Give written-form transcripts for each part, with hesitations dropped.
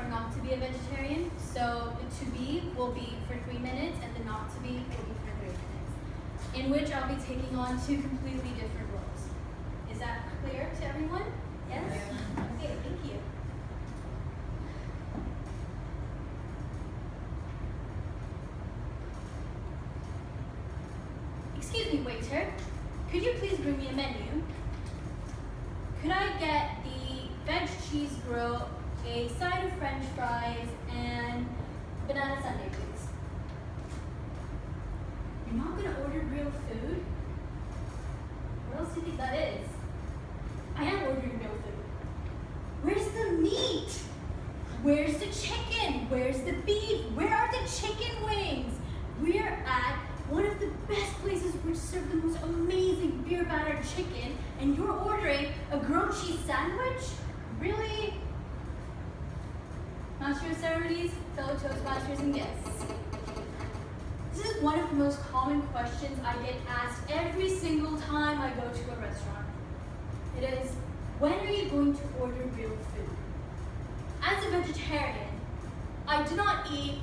or not to be a vegetarian. So the to be will be for 3 minutes and the not to be will be for 3 minutes, in which I'll be taking on 2 completely different roles. Is that clear to everyone? Yes? Okay, thank you. Excuse me, waiter. Could you please bring me a menu? Could I get the veg cheese grill, a side of French fries, and banana sundae, please? You're not gonna order real food? What else do you think that is? I am ordering real food. Where's the meat? Where's the chicken? Where's the beef? Where are the chicken wings? We're at one of the best places which serve the most amazing beer battered chicken, and you're ordering a grilled cheese sandwich? Really? Master of Ceremonies, fellow Toastmasters, and guests. This is one of the most common questions I get asked every single time I go to a restaurant. It is, when are you going to order real food? As a vegetarian, I do not eat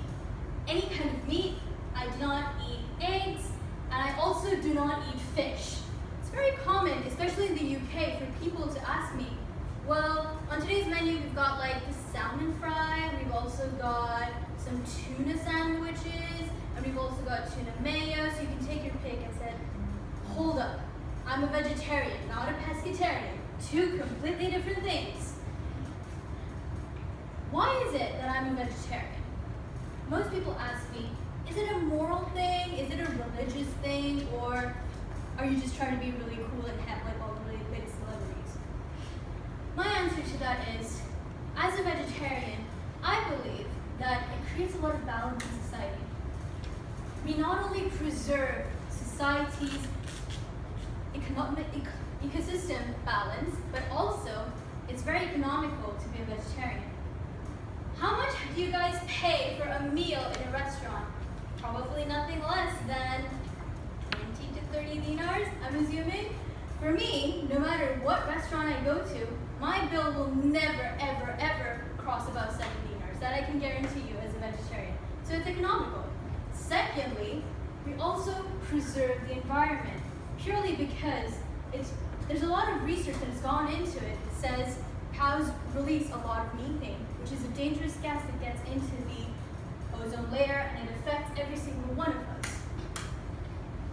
any kind of meat, I do not eat eggs, and I also do not eat fish. It's very common, especially in the UK, for people to ask me, well, on today's menu we've got like the salmon fry, we've also got some tuna sandwiches, and we've also got tuna mayo, so you can take your pick. And said, hold up, I'm a vegetarian, not a pescatarian. 2 completely different things. Why is it that I'm a vegetarian? Most people ask me, is it a moral thing? Is it a religious thing? Or are you just trying to be really cool and hip like all the really big celebrities? My answer to that is, as a vegetarian, I believe that it creates a lot of balance in society. We not only preserve society's economic ecosystem balance, but also it's very economical to be a vegetarian. How much do you guys pay for a meal in a restaurant? Probably nothing less than 20 to 30 dinars, I'm assuming. For me, no matter what restaurant I go to, my bill will never, ever, ever cross above 7 dinars. That I can guarantee you as a vegetarian. So it's economical. Secondly, we also preserve the environment, purely because there's a lot of research that has gone into it. It says cows release a lot of methane, which is a dangerous gas that gets into the ozone layer, and it affects every single one of us.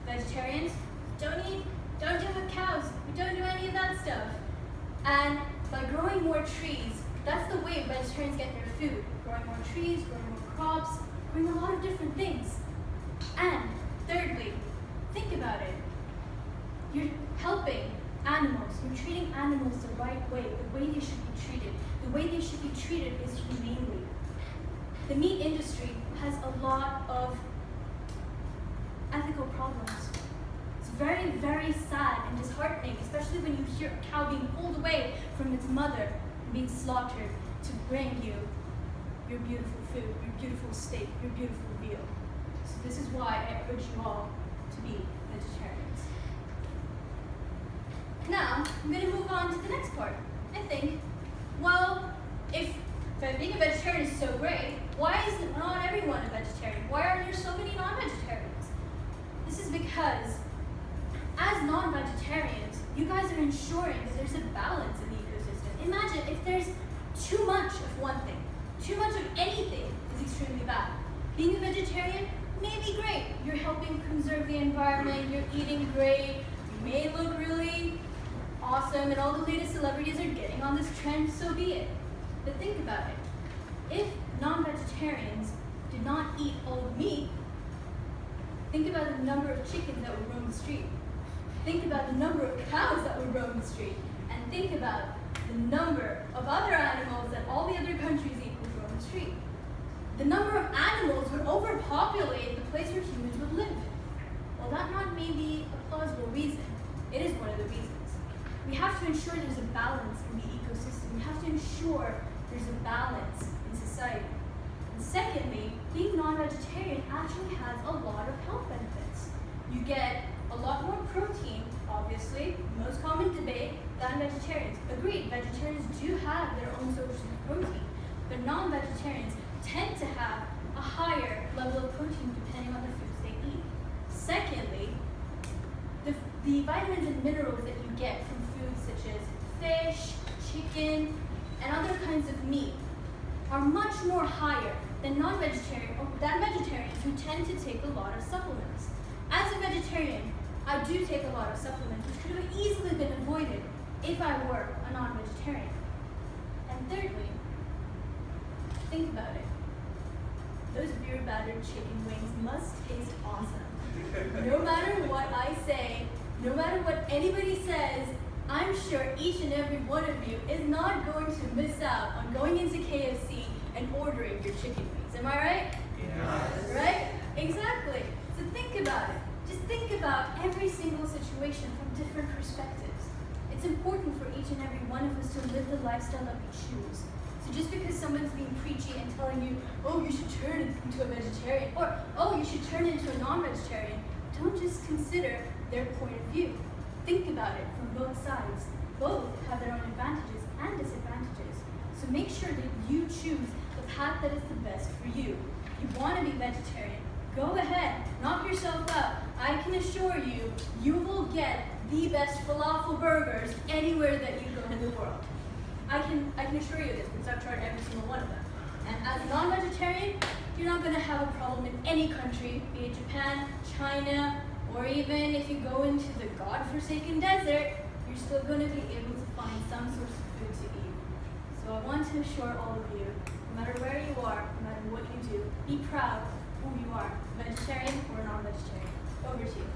Vegetarians don't deal with cows. We don't do any of that stuff. And by growing more trees, that's the way vegetarians get their food. Growing more trees, growing more crops, growing a lot of different things. And thirdly, think about it. You're helping animals. You're treating animals the right way, the way they should be treated. The way they should be treated is humanely. The meat industry has a lot of ethical problems. It's very, very sad and disheartening, especially when you hear a cow being pulled away from its mother and being slaughtered to bring you your beautiful food, your beautiful steak, your beautiful veal. So this is why I urge you all to be vegetarians. Now, I'm going to move on to the next part. I think, well, if being a vegetarian is so great, why is not everyone a vegetarian? Why are there so many non-vegetarians? This is because, as non-vegetarians, you guys are ensuring that there's a balance in the ecosystem. Imagine if there's too much of one thing, too much of anything is extremely bad. Being a vegetarian may be great. You're helping conserve the environment, you're eating great, you may look really awesome, and all the latest celebrities are getting on this trend, so be it. But think about it. If non-vegetarians did not eat all meat, think about the number of chickens that would roam the street. Think about the number of cows that would roam the street. And think about the number of other animals that all the other countries eat would roam the street. The number of animals would overpopulate the place where humans would live. While that not may be a plausible reason, it is one of the reasons. We have to ensure there's a balance in the ecosystem. We have to ensure there's a balance in society. And secondly, being non-vegetarian actually has a lot of health benefits. You get a lot more protein, obviously, most common debate, than vegetarians. Agreed, vegetarians do have their own sources of protein. but non-vegetarians tend to have a higher level of protein depending on the foods they eat. Secondly, the vitamins and minerals that you get from foods such as fish, chicken, and other kinds of meat are much more higher than vegetarians who tend to take a lot of supplements. As a vegetarian, I do take a lot of supplements, which could have easily been avoided if I were a non-vegetarian. And thirdly, think about it. Those beer-battered chicken wings must taste awesome. No matter what I say, no matter what anybody says, I'm sure each and every one of you is not going to miss out on going into KFC and ordering your chicken wings. Am I right? Yes. Right? Exactly. So think about it. Just think about every single situation from different perspectives. It's important for each and every one of us to live the lifestyle that we choose. So just because someone's being preachy and telling you, oh, you should turn into a vegetarian, or oh, you should turn into a non-vegetarian, don't just consider their point of view. Think about it from both sides. Both have their own advantages and disadvantages. So make sure that you choose the path that is the best for you. You want to be vegetarian, go ahead, knock yourself out. I can assure you, you will get the best falafel burgers anywhere that you go in the world. I can assure you this because I've tried every single one of them. And as a non-vegetarian, you're not going to have a problem in any country, be it Japan, China, or even if you go into the God-forsaken desert, you're still going to be able to find some source of food to eat. So I want to assure all of you, no matter where you are, no matter what you do, be proud of who you are, vegetarian or non-vegetarian. Over to you.